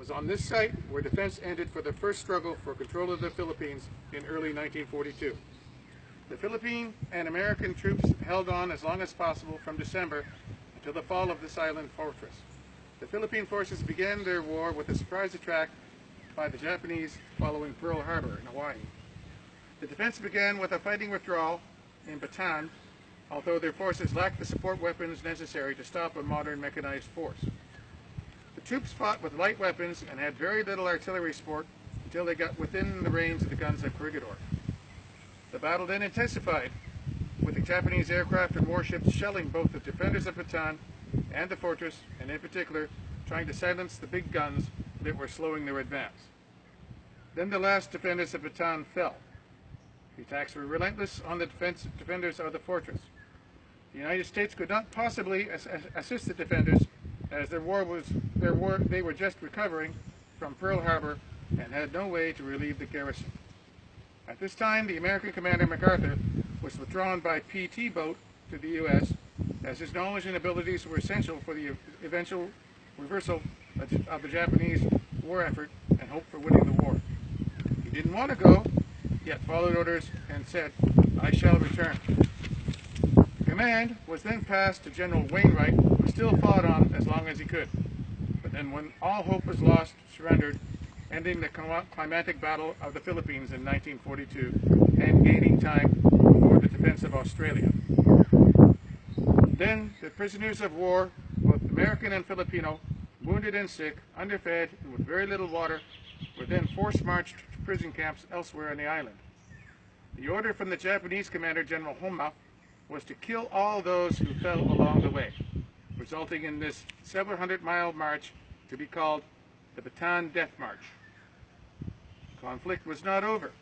was on this site where defense ended for the first struggle for control of the Philippines in early 1942. The Philippine and American troops held on as long as possible from December until the fall of this island fortress. The Philippine forces began their war with a surprise attack by the Japanese following Pearl Harbor in Hawaii. The defense began with a fighting withdrawal in Bataan, although their forces lacked the support weapons necessary to stop a modern mechanized force. The troops fought with light weapons and had very little artillery support until they got within the range of the guns of Corrigador. The battle then intensified, with the Japanese aircraft and warships shelling both the defenders of Bataan and the fortress, and in particular trying to silence the big guns that were slowing their advance. Then the last defenders of Bataan fell. The attacks were relentless on the defenders of the fortress. The United States could not possibly assist the defenders, as they were just recovering from Pearl Harbor and had no way to relieve the garrison. At this time, the American commander MacArthur was withdrawn by PT boat to the U.S., as his knowledge and abilities were essential for the eventual reversal of the Japanese war effort and hope for winning the war. He didn't want to go, yet followed orders and said, "I shall return." Command was then passed to General Wainwright, who still fought on as long as he could, but then when all hope was lost, surrendered, ending the climatic battle of the Philippines in 1942 and gaining time for the defense of Australia. Then the prisoners of war, both American and Filipino, wounded and sick, underfed, and with very little water, were then force-marched to prison camps elsewhere on the island. The order from the Japanese commander, General Homma, was to kill all those who fell along the way, resulting in this several hundred-mile march to be called the Bataan Death March. The conflict was not over.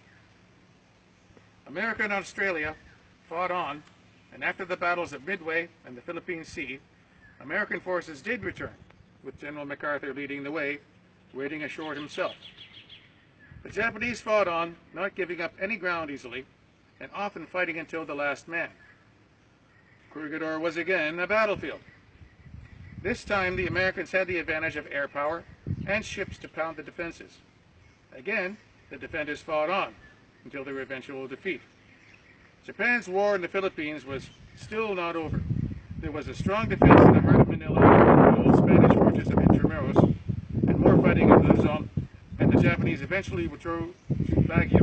America and Australia fought on, and after the battles of Midway and the Philippine Sea, American forces did return, with General MacArthur leading the way, wading ashore himself. The Japanese fought on, not giving up any ground easily, and often fighting until the last man. Corrigador was again a battlefield. This time the Americans had the advantage of air power and ships to pound the defenses. Again, the defenders fought on until their eventual defeat. Japan's war in the Philippines was still not over. There was a strong defense in the heart of Manila, the old Spanish fortress of Intramuros, and more fighting in Luzon, and the Japanese eventually withdrew to Baguio.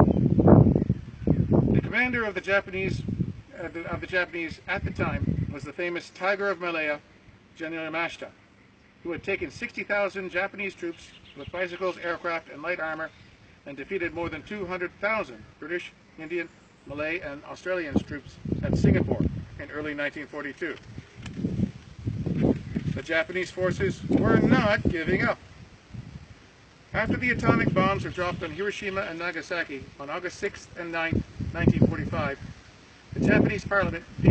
The commander of the Japanese at the time was the famous Tiger of Malaya, General Yamashita, who had taken 60,000 Japanese troops with bicycles, aircraft, and light armor, and defeated more than 200,000 British, Indian, Malay, and Australian troops at Singapore in early 1942. The Japanese forces were not giving up. After the atomic bombs were dropped on Hiroshima and Nagasaki on August 6th and 9th, 1945, the Japanese parliament, the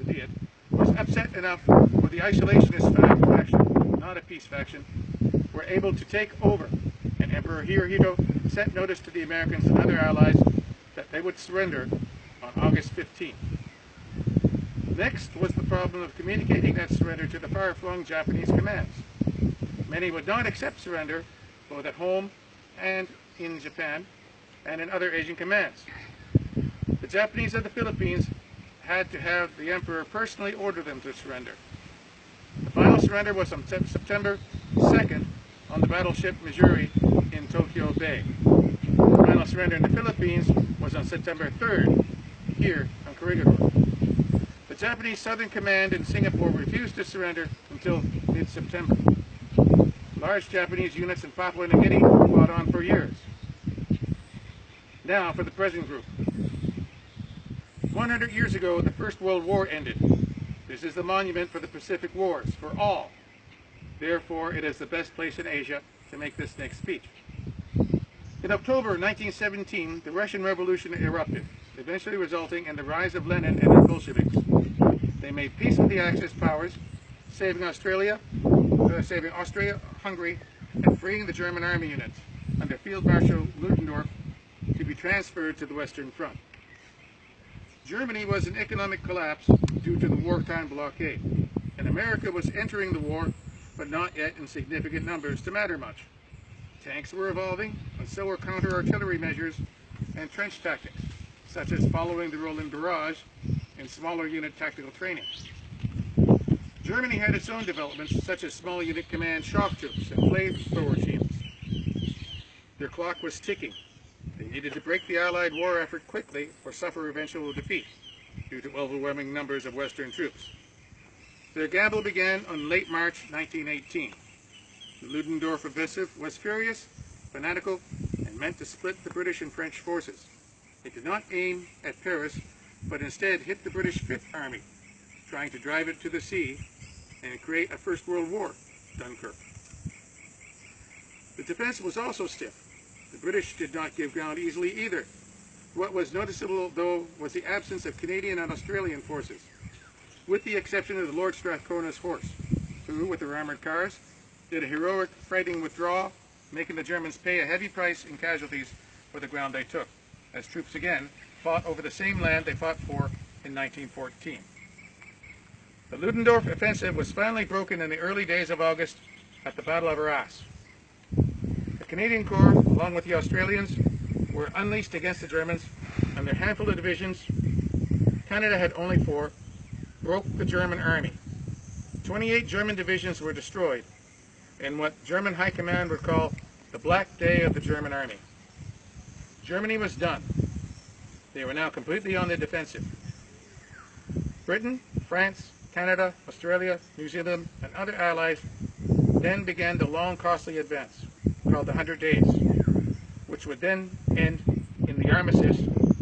Diet, was upset enough where the isolationist faction, not a peace faction, were able to take over, and Emperor Hirohito sent notice to the Americans and other allies that they would surrender on August 15th. Next was the problem of communicating that surrender to the far-flung Japanese commands. Many would not accept surrender, both at home and in Japan, and in other Asian commands. The Japanese of the Philippines had to have the emperor personally order them to surrender. The final surrender was on September 2nd on the battleship Missouri in Tokyo Bay. The final surrender in the Philippines was on September 3rd, here on Corrigador. The Japanese Southern Command in Singapore refused to surrender until mid-September. Large Japanese units in Papua New Guinea fought on for years. Now for the present group. 100 years ago, the First World War ended. This is the monument for the Pacific Wars, for all. Therefore, it is the best place in Asia to make this next speech. In October 1917, the Russian Revolution erupted, eventually resulting in the rise of Lenin and the Bolsheviks. They made peace with the Axis powers, saving Austria, Hungary, and freeing the German army units under Field Marshal Ludendorff to be transferred to the Western Front. Germany was in economic collapse due to the wartime blockade, and America was entering the war, but not yet in significant numbers to matter much. Tanks were evolving, and so were counter-artillery measures and trench tactics, such as following the rolling barrage and smaller unit tactical training. Germany had its own developments, such as small unit command shock troops and flamethrower teams. Their clock was ticking. They needed to break the Allied war effort quickly or suffer eventual defeat due to overwhelming numbers of Western troops. Their gamble began on late March 1918. The Ludendorff offensive was furious, fanatical, and meant to split the British and French forces. It did not aim at Paris, but instead hit the British Fifth Army, trying to drive it to the sea and create a First World War, Dunkirk. The defense was also stiff. The British did not give ground easily either. What was noticeable, though, was the absence of Canadian and Australian forces, with the exception of the Lord Strathcona's horse, who, with their armoured cars, did a heroic fighting withdrawal, making the Germans pay a heavy price in casualties for the ground they took, as troops again fought over the same land they fought for in 1914. The Ludendorff offensive was finally broken in the early days of August at the Battle of Arras. The Canadian Corps, along with the Australians, were unleashed against the Germans, and their handful of divisions, Canada had only 4, broke the German army. 28 German divisions were destroyed in what German High Command would call the Black Day of the German Army. Germany was done. They were now completely on the defensive. Britain, France, Canada, Australia, New Zealand, and other allies then began the long, costly advance, called the 100 Days, which would then end in the armistice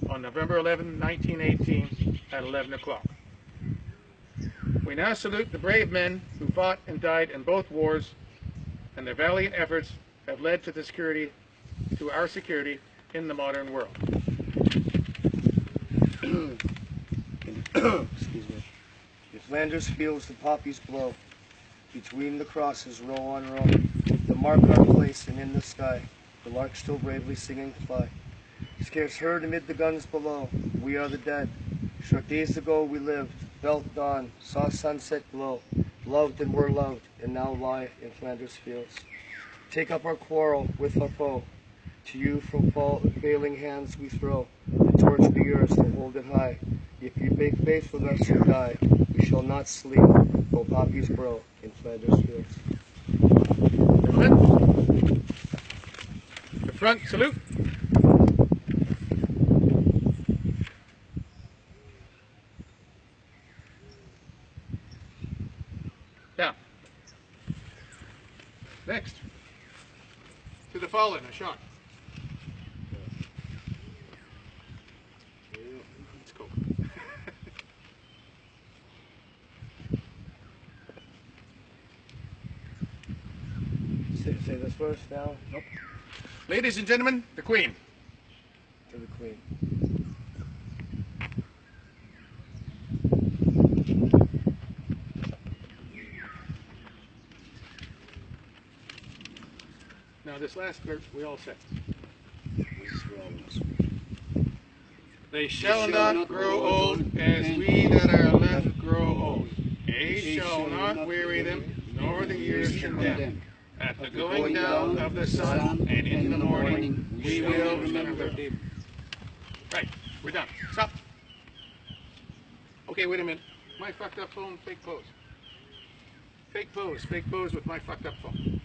on November 11, 1918 at 11 o'clock. We now salute the brave men who fought and died in both wars, and their valiant efforts have led to our security in the modern world. Excuse me. In Flanders fields the poppies blow, between the crosses row on row, to mark our place, and in the sky the lark still bravely singing fly. Scarce heard amid the guns below, we are the dead. Short days ago we lived, felt dawn, saw sunset glow, loved and were loved, and now lie in Flanders fields. Take up our quarrel with our foe, to you from failing hands we throw, the torch be yours to hold it high. If you make faith with us or die, we shall not sleep, though poppies grow in Flanders fields. The front salute. Down. Next. To the fallen, a shot. Let's go. Say this first now. Nope. Ladies and gentlemen, the Queen. To the Queen. Now this last part we all said. They shall not grow old as we that are left grow old. Age shall not weary them, nor the years condemn. At the going down of the sun and in the morning we will remember him. Right, we're done. Stop. Okay, wait a minute. My fucked up phone, fake pose. Fake pose with my fucked up phone.